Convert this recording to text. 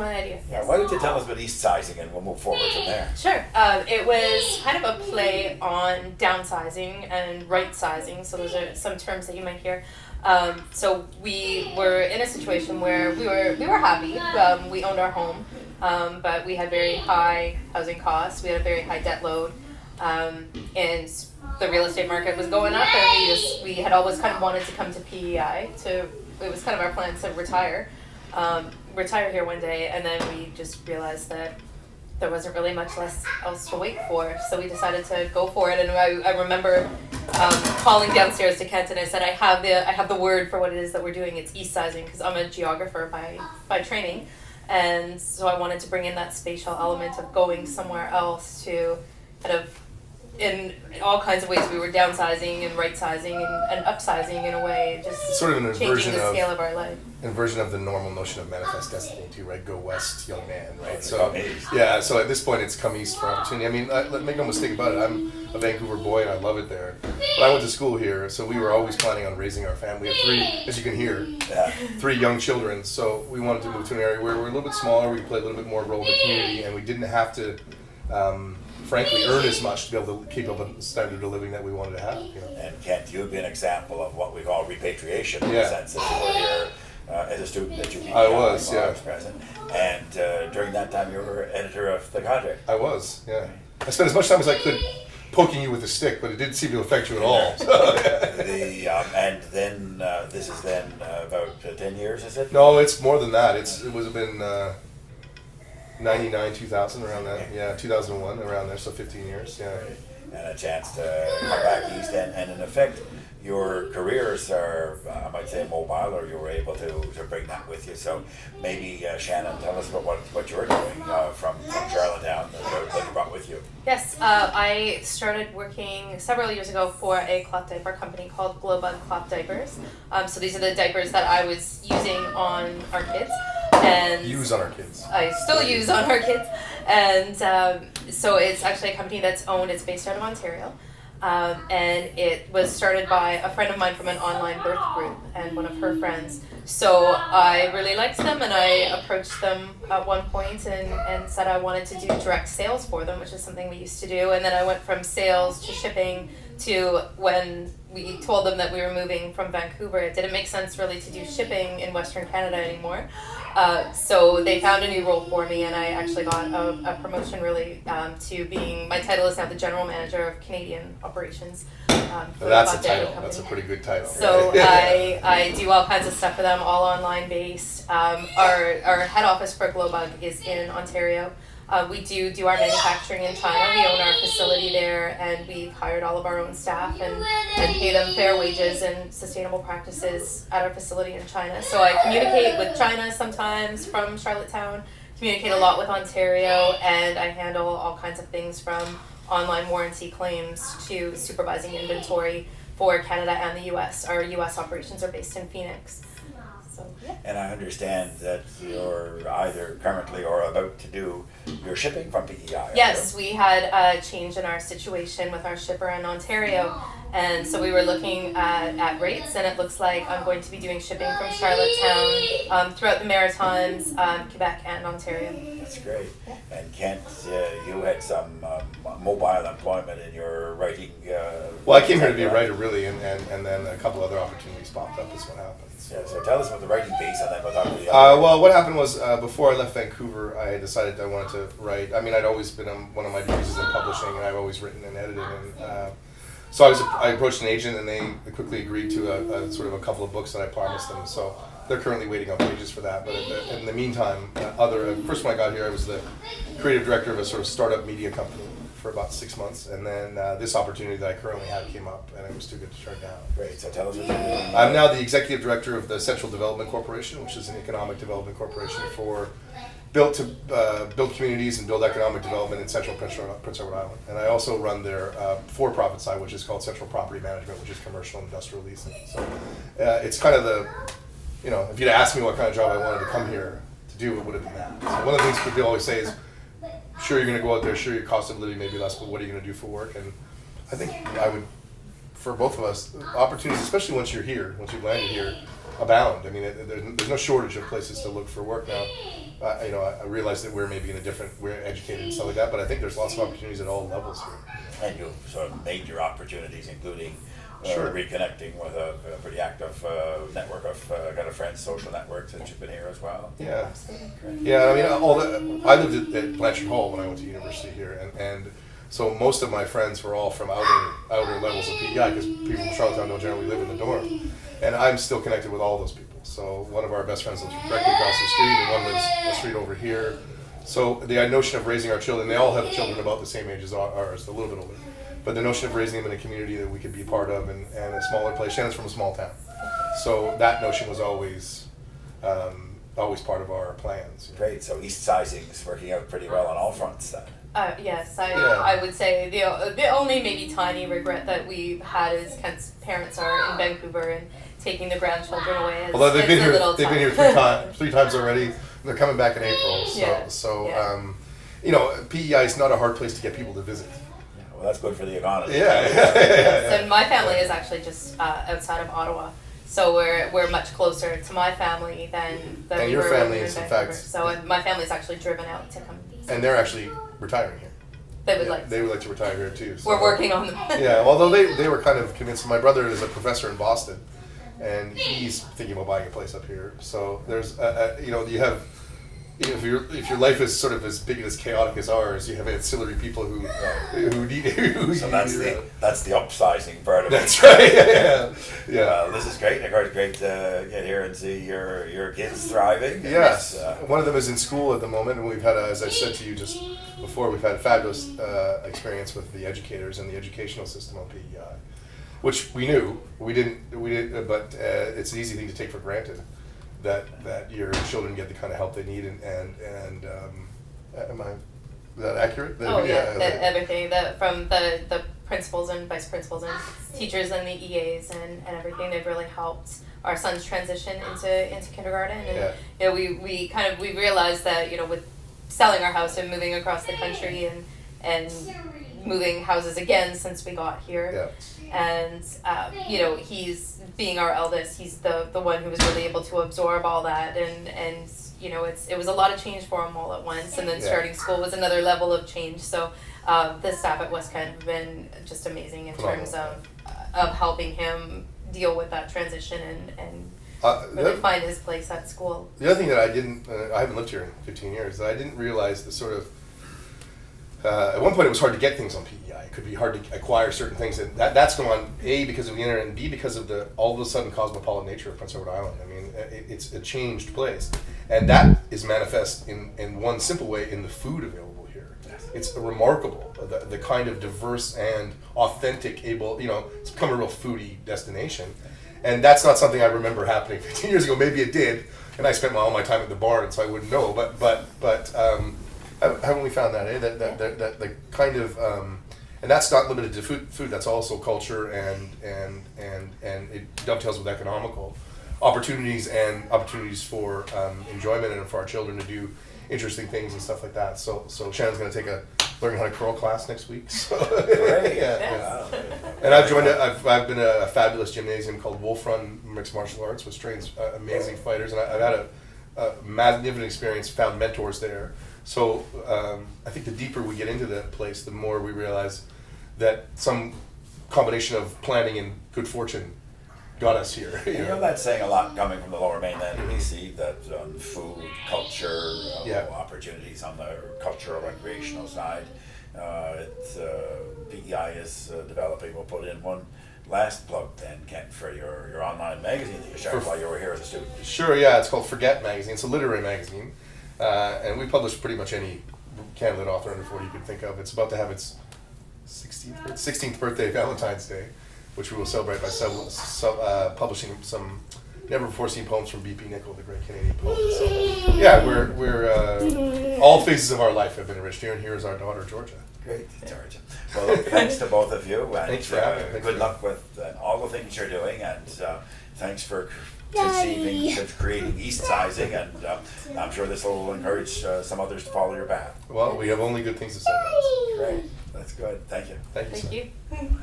my idea. Yeah, why don't you tell us about Eastsizing and we'll move forward from there. Sure. It was kind of a play on downsizing and right-sizing, so those are some terms that you might hear. So we were in a situation where we were happy. We owned our home, but we had very high housing costs. We had a very high debt load, and the real estate market was going up, and we had always kind of wanted to come to PEI. It was kind of our plan to retire here one day, and then we just realized that there wasn't really much else to wait for, so we decided to go for it. And I remember calling downstairs to Kent, and I said, I have the word for what it is that we're doing. It's Eastsizing, because I'm a geographer by training, and so I wanted to bring in that spatial element of going somewhere else to kind of, in all kinds of ways, we were downsizing and right-sizing and upsizing in a way, just sort of an changing the scale of our life. Inversion of the normal notion of manifest destiny too, right? Go west, young man, right? So at this point it's come east for opportunity. I mean, make no mistake about it, I'm a Vancouver boy and I love it there. But I went to school here, so we were always planning on raising our family. We have three, as you can hear, three young children. So we wanted to move to an area where we're a little bit smaller, we could play a little bit more role in the community, and we didn't have to frankly earn as much to be able to keep up the standard of living that we wanted to have. You know? And Kent, you'd be an example of what we call repatriation, in the sense that you were here as a student at UBC. I was, yeah. Present. And during that time you were editor of The Cadre. I was, yeah. I spent as much time as I could poking you with a stick, but it didn't seem to affect you at all. And then, this is then about 10 years, is it? No, it's more than that. It was been 99, 2000, around that. Yeah, 2001, around there, so 15 years, yeah. And a chance to come back east, and in effect, your careers are, I might say, mobile, or you were able to bring that with you. So maybe, Shannon, tell us about what you're doing from Charlottetown that you brought with you. Yes, I started working several years ago for a cloth diaper company called Global Cloth Diapers. So these are the diapers that I was using on our kids. And use on our kids. I still use on our kids. And so it's actually a company that's owned, it's based out of Ontario. And it was started by a friend of mine from an online birth group and one of her friends. So I really liked them, and I approached them at one point and said I wanted to do direct sales for them, which is something we used to do. And then I went from sales to shipping to when we told them that we were moving from Vancouver. It didn't make sense really to do shipping in Western Canada anymore. So they found a new role for me, and I actually got a promotion really to being, my title is now the General Manager of Canadian Operations. That's a title. That's a pretty good title. So I do all kinds of stuff for them, all online based. Our head office for Globug is in Ontario. We do our manufacturing in China. We own our facility there, and we've hired all of our own staff and pay them fair wages and sustainable practices at our facility in China. So I communicate with China sometimes from Charlottetown, communicate a lot with Ontario, and I handle all kinds of things from online warranty claims to supervising inventory for Canada and the US. Our US operations are based in Phoenix. So, yeah. And I understand that you're either currently or about to do your shipping from PEI. Yes, we had a change in our situation with our shipper in Ontario, and so we were looking at rates, and it looks like I'm going to be doing shipping from Charlottetown throughout the Maritimes, Quebec, and Ontario. That's great. Yeah. And Kent, you had some mobile employment in your writing. Well, I came here to be a writer, really, and then a couple other opportunities popped up. Is what happened. Yeah, so tell us about the writing piece, and then we'll talk about the well, what happened was before I left Vancouver, I decided I wanted to write. I mean, I'd always been one of my degrees is in publishing, and I've always written and edited. And so I approached an agent, and they quickly agreed to a sort of a couple of books that I promised them. So they're currently waiting on pages for that. But in the meantime, first when I got here, I was the creative director of a sort of startup media company for about 6 months, and then this opportunity that I currently have came up, and it was too good to turn down. Great, so tell us what you're doing. I'm now the executive director of the Central Development Corporation, which is an economic development corporation built to build communities and build economic development in Central Prince Edward Island. And I also run their for-profit side, which is called Central Property Management, which is commercial and industrial leasing. So it's kind of if you'd asked me what kind of job I wanted to come here to do, it would have been that. So one of the things people always say is, sure, you're going to go out there, sure, your cost of living may be less, but what are you going to do for work? And I think I would, for both of us, opportunities, especially once you've landed here, abound. I mean, there's no shortage of places to look for work now. I realize that we're maybe we're educated and stuff like that, but I think there's lots of opportunities at all levels here. And you've sort of made your opportunities, including Sure. reconnecting with a pretty active network of kind of friends, social networks since you've been here as well. Yeah, yeah. I mean, I lived at Blanchard Hall when I went to university here, and so most of my friends were all from outer levels of PEI, because people from Charlottetown don't generally live in the dorm, and I'm still connected with all those people. So one of our best friends lives directly across the street, and one lives a street over here. So the notion of raising our children, they all have children about the same age as ours, a little bit older. But the notion of raising them in a community that we could be part of and a smaller place. Shannon's from a small town. So that notion was always part of our plans. Great. So Eastsizing is working out pretty well on all fronts then. Yes, I would say the only maybe tiny regret that we've had is Kent's parents are in Vancouver and taking the grandchildren away. Although they've been here three times already. And they're coming back in April. PEI is not a hard place to get people to visit. Well, that's good for the economy. So my family is actually just outside of Ottawa, so we're much closer to my family than and we your were family when we were is in in Vancouver. fact. So my family's actually driven out to come. And they're actually retiring here. They would like. They would like to retire here too. So. We're working on them. Yeah, although they were kind of convinced. My brother is a professor in Boston, and he's thinking about buying a place up here. So there's, you have. If your life is sort of as big and as chaotic as ours, you have ancillary people who need. So that's the upsizing part of it. That's right. Yeah. Well, this is great. Of course, great to get here and see your kids thriving. Yes. One of them is in school at the moment, and we've had, as I said to you just before, we've had a fabulous experience with the educators and the educational system on PEI, which we knew. We didn't. But it's an easy thing to take for granted. That your children get the kind of help they need and am I is that accurate? Everything from the principals and vice principals and teachers and the EAs and everything, they've really helped our son's transition into kindergarten. And we realized that with selling our house and moving across the country and moving houses again since we got here. And he's being our eldest, he's the one who was really able to absorb all that, and it was a lot of change for him all at once, and then starting school was another level of change. So the staff at West Kent have been just amazing in terms of helping him deal with that transition and really find his place at school. The other thing that I haven't lived here in 15 years, that I didn't realize the sort of at one point it was hard to get things on PEI. It could be hard to acquire certain things, and that's gone A, because of the internet, and B, because of the all of a sudden cosmopolitan nature of Prince Edward Island. I mean, it's a changed place, and that is manifest in one simple way in the food available here. It's remarkable, the kind of diverse and authentic, it's become a real foodie destination, and that's not something I remember happening 15 years ago. Maybe it did, and I spent all my time at the barn, so I wouldn't know, but haven't we found that, that the kind of, and that's not limited to food, that's also culture and it dovetails with economical opportunities for enjoyment and for our children to do interesting things and stuff like that. So Shannon's going to learn how to curl class next week. So, Great. And I've been a fabulous gymnasium called Wolf Run Mixed Martial Arts, which trains amazing fighters, and I've had a magnificent experience, found mentors there. So I think the deeper we get into that place, the more we realize that some combination of planning and good fortune got us here. That's saying a lot coming from the Lower Mainland of BC, that food, culture, opportunities on the cultural recreational side. PEI is developing. We'll put in one last plug then, Kent, for your online magazine that you started while you were here as a student. Sure, yeah, it's called Forget Magazine. It's a literary magazine. And we publish pretty much any candidate author under 40 you could think of. It's about to have its 16th birthday, Valentine's Day, which we will celebrate by publishing some never-before-seen poems from B.P. Nichol, the great Canadian poet. So, yeah, we're all phases of our life have been enriched here, and here is our daughter, Georgia. Great, Georgia. Well, thanks to both of you, and thanks for having me. Good luck with all the things you're doing, and thanks for creating Eastsizing, and I'm sure this will encourage some others to follow your path. Well, we have only good things to say about us. Great, that's good. Thank you. Thank you. Thank you.